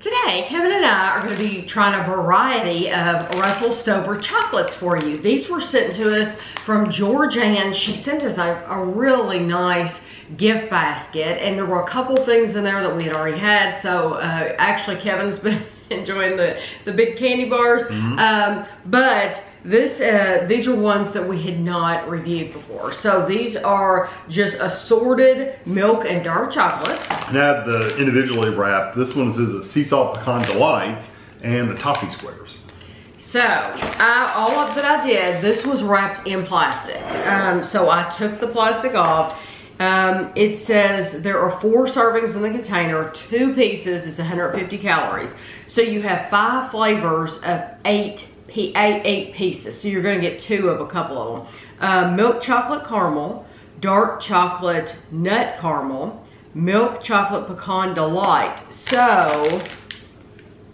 Today, Kevin and I are going to be trying a variety of Russell Stover chocolates for you. These were sent to us from Georgianne. She sent us a really nice gift basket, and there were a couple things in there that we had already had. So actually, Kevin's been enjoying the big candy bars, but these are ones that we had not reviewed before. So these are just assorted milk and dark chocolates. And I have the individually wrapped. This one is a sea salt pecan delights and the toffee squares. So all of that I did, this was wrapped in plastic. So I took the plastic off. It says there are 4 servings in the container, 2 pieces is 150 calories. So you have 5 flavors of 8 pieces. So you're gonna get 2 of a couple of them. Milk chocolate caramel, dark chocolate nut caramel, milk chocolate pecan delight. So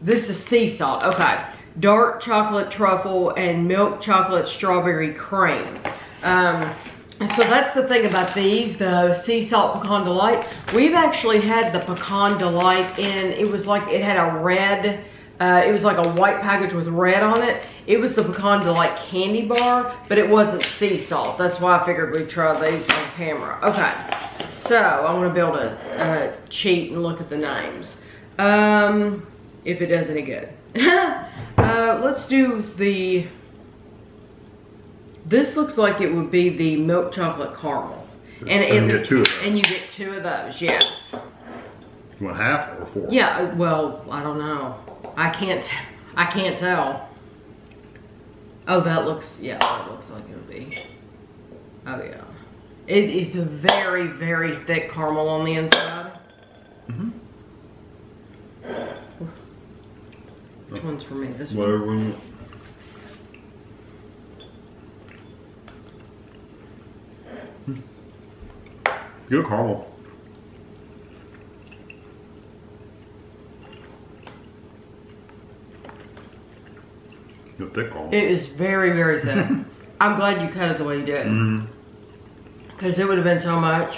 this is sea salt, okay. Dark chocolate truffle and milk chocolate strawberry cream. So that's the thing about these, the sea salt pecan delight. We've actually had the pecan delight in, it was like, it had a red, it was like a white package with red on it. It was the pecan delight candy bar, but it wasn't sea salt. That's why I figured we'd try these on camera. Okay, so I'm gonna be able to cheat and look at the names. If it does any good. Let's do the, this looks like it would be the milk chocolate caramel. And you get 2 of those. And you get 2 of those, yes. You want half or 4? Yeah, well, I don't know. I can't tell. Oh, that looks, yeah, that looks like it'll be. Oh yeah. It is a very, very thick caramel on the inside. Which one's for me? This Whatever one? we want. Good caramel. Good thick caramel. It is very, very thin. I'm glad you cut it the way you did. Because it would have been so much.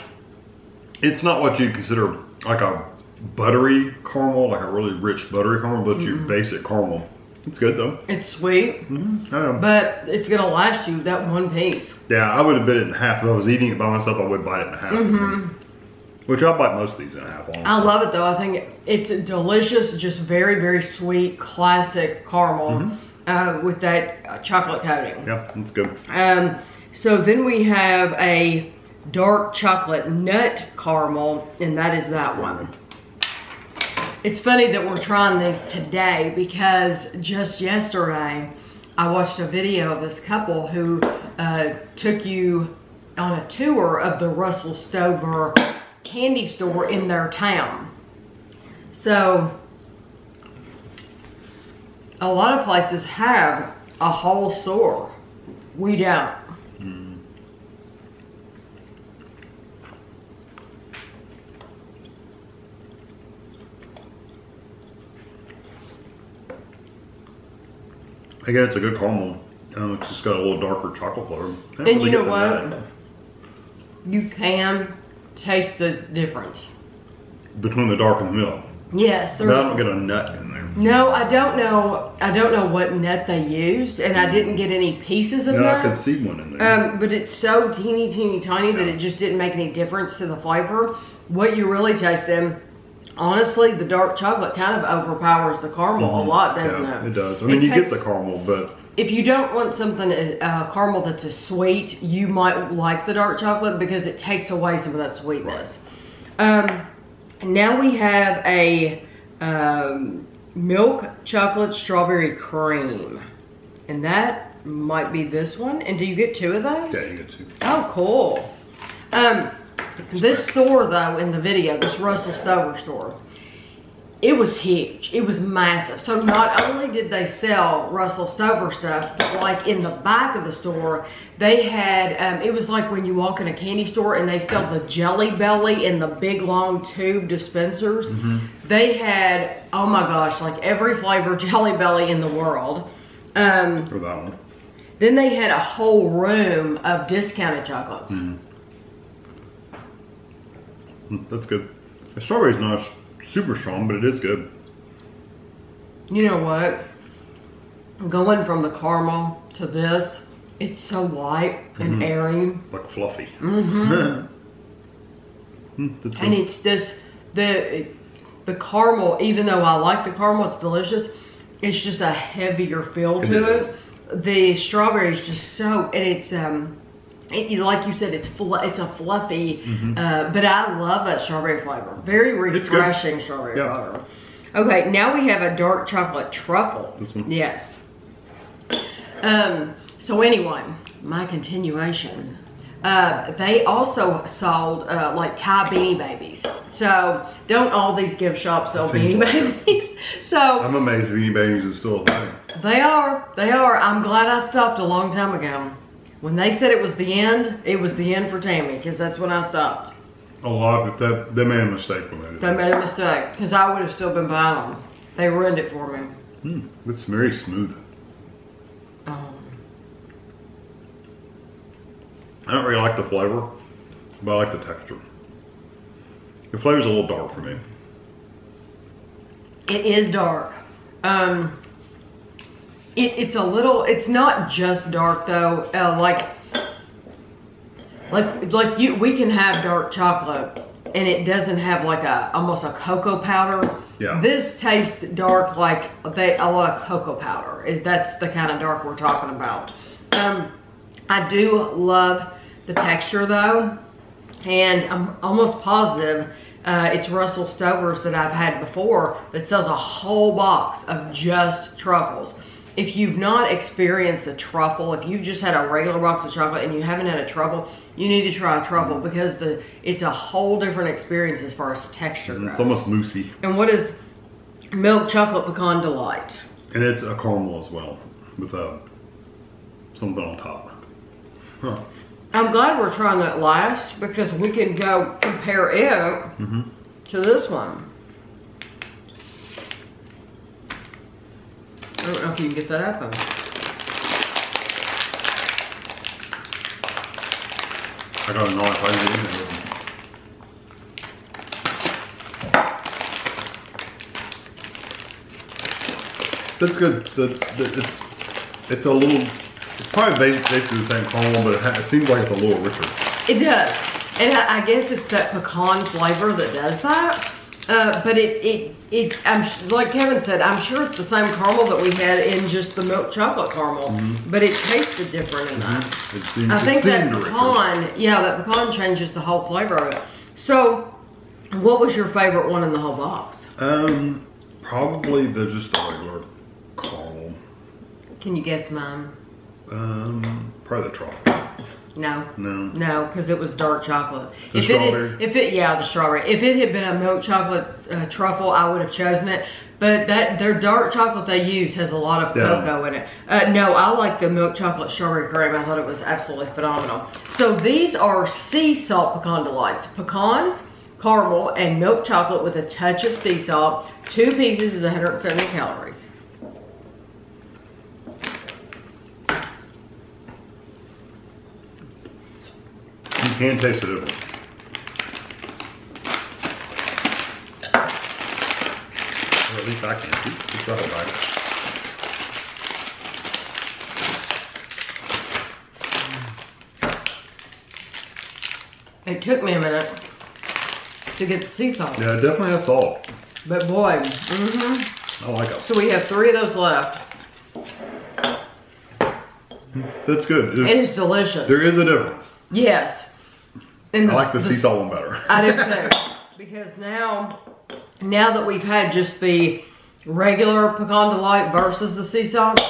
It's not what you consider like a buttery caramel, like a really rich buttery caramel, but your basic caramel. It's good though. It's sweet, but it's gonna last you that 1 piece. Yeah, I would have bit it in half. If I was eating it by myself, I would bite it in half. Which I'll bite most of these in half. Honestly. I love it though. I think it's delicious, just very, very sweet, classic caramel with that chocolate coating. Yeah, that's good. So then we have a dark chocolate nut caramel, and that is that one. It's funny that we're trying these today because just yesterday I watched a video of this couple who took you on a tour of the Russell Stover candy store in their town. So a lot of places have a whole store. We don't. Again, it's a good caramel. It's just got a little darker chocolate flavor. And you know what? You can taste the difference. Between the dark and the milk. Yes, But I don't get a nut in there. No, I don't know. I don't know what nut they used, and I didn't get any pieces of Yeah, nut. I could see one in there. But it's so teeny, teeny, tiny that it just didn't make any difference to the flavor. What you really taste in, honestly, the dark chocolate kind of overpowers the caramel a lot, doesn't it? It does. I mean, you get the caramel, but if you don't want something, caramel that's a sweet, you might like the dark chocolate because it takes away some of that sweetness. Now we have a milk chocolate strawberry cream. And that might be this one. And do you get 2 of those? yeah, you get 2. Oh, cool. This store, though, in the video, this Russell Stover store, it was huge. It was massive. So not only did they sell Russell Stover stuff, but like in the back of the store, they had, it was like when you walk in a candy store and they sell the Jelly Belly in the big long tube dispensers. They had, oh my gosh, like every flavor Jelly Belly in the world. Or that one. Then they had a whole room of discounted chocolates. That's good. The strawberry's not super strong, but it is good. You know what? Going from the caramel to this, it's so light and airy. Like fluffy. Mm-hmm. That's good. And it's this, the caramel, even though I like the caramel, it's delicious, it's just a heavier feel to it. The strawberry is just so, and it's, like you said, it's a fluffy, but I love that strawberry flavor. Very refreshing strawberry flavor. Okay, now we have a dark chocolate truffle. This one? Yes. So anyway, my continuation. They also sold like Thai Beanie Babies. So don't all these gift shops sell Beanie Babies? So I'm amazed Beanie Babies is still a thing. They are. I'm glad I stopped a long time ago. When they said it was the end for Tammy, because that's when I stopped. A lot, but they made a mistake when they did. They made a mistake, because I would have still been buying them. They ruined it for me. It's very smooth. I don't really like the flavor, but I like the texture. The flavor's a little dark for me. It is dark. It's a little, it's not just dark though. We can have dark chocolate and it doesn't have like almost a cocoa powder. Yeah. This tastes dark like a lot of cocoa powder. That's the kind of dark we're talking about. I do love the texture though, and I'm almost positive it's Russell Stover's that I've had before that sells a whole box of just truffles. If you've not experienced a truffle, if you've just had a regular box of chocolate and you haven't had a truffle, you need to try a truffle because it's a whole different experience as far as texture goes. It's almost moussey. And what is Milk Chocolate Pecan Delight? And it's a caramel as well with something on top. Huh. I'm glad we're trying that last because we can go compare it to this one. I don't know if you can get that up. I got a knife. I didn't get in there. That's good. It's a little. It's probably basically the same caramel, but it seems like it's a little richer. It does, and I guess it's that pecan flavor that does that. But like Kevin said, I'm sure it's the same caramel that we had in just the milk chocolate caramel, but it tasted different in that. I think that pecan, that pecan changes the whole flavor of it. So, what was your favorite one in the whole box? Probably just the regular caramel. Can you guess mine? Probably the truffle. No, because it was dark chocolate. The strawberry? The strawberry. If it had been a milk chocolate truffle, I would have chosen it. But their dark chocolate they use has a lot of cocoa in it. No, I like the milk chocolate strawberry cream. I thought it was absolutely phenomenal. So these are sea salt pecan delights. Pecans, caramel, and milk chocolate with a touch of sea salt. 2 pieces is 170 calories. You can taste the difference. Or at least I can. It's not a bite. It took me a minute to get the sea salt. Yeah, it definitely has salt. But boy, I like it. So we have 3 of those left. That's good. And it's delicious. There is a difference. Yes. And I like the sea salt one better. I do too. Because now that we've had just the regular pecan delight versus the sea salt,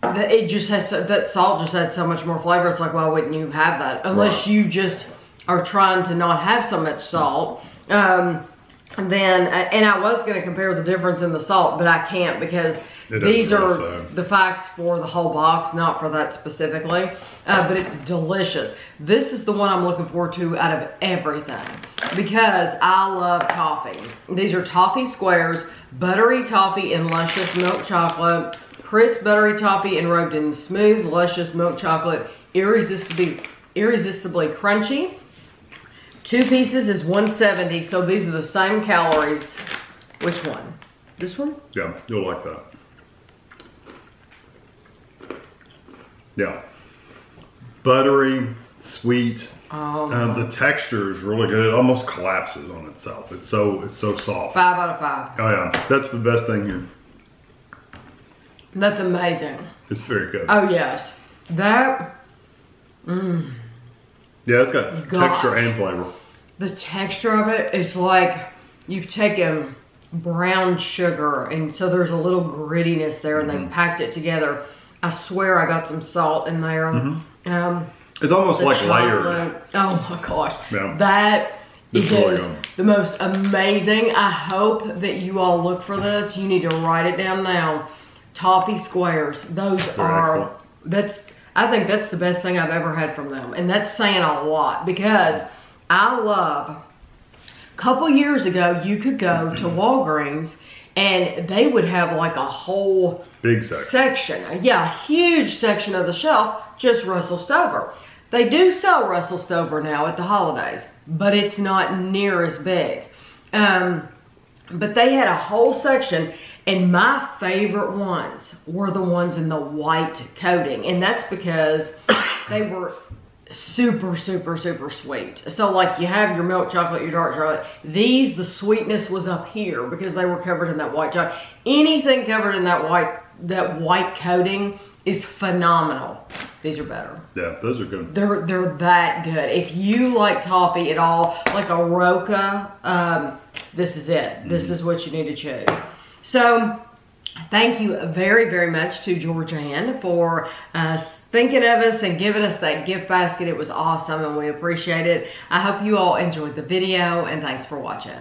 it just has that salt just had so much more flavor. It's like, why wouldn't you have that? Unless you just are trying to not have so much salt. And I was going to compare the difference in the salt, but I can't because these are the facts for the whole box, not for that specifically. But it's delicious. This is the one I'm looking forward to out of everything because I love toffee. These are toffee squares, buttery toffee and luscious milk chocolate, crisp buttery toffee enrobed in smooth, luscious milk chocolate, irresistibly crunchy. 2 pieces is 170, so these are the same calories. Which one? This one? Yeah, you'll like that. Yeah. Buttery, sweet. Oh, The texture is really good. It almost collapses on itself. It's so soft. 5 out of 5. Oh yeah, that's the best thing here. That's amazing. It's very good. Oh yes, that. Yeah, it's got Gosh. texture and flavor. The texture of it is like you've taken brown sugar, and so there's a little grittiness there, and they packed it together. I swear I got some salt in there. It's almost The like chocolate. layered. Oh my gosh. Yeah. That It's is really good. the most amazing. I hope that you all look for this. You need to write it down now. Toffee squares. Those are, I think that's the best thing I've ever had from them. And that's saying a lot because I love, a couple years ago, you could go to Walgreens and they would have like a whole Big section. Yeah, a huge section of the shelf, just Russell Stover. They do sell Russell Stover now at the holidays, but it's not near as big. But they had a whole section, and my favorite ones were the ones in the white coating, and that's because they were super, super, super sweet. So like you have your milk chocolate, your dark chocolate. These, the sweetness was up here because they were covered in that white chocolate. Anything covered in that white coating is phenomenal. These are better. Yeah, those are good. They're that good. If you like toffee at all, like a Roca, this is it. This is what you need to choose. So thank you very, very much to Georgianne for thinking of us and giving us that gift basket. It was awesome and we appreciate it. I hope you all enjoyed the video and thanks for watching.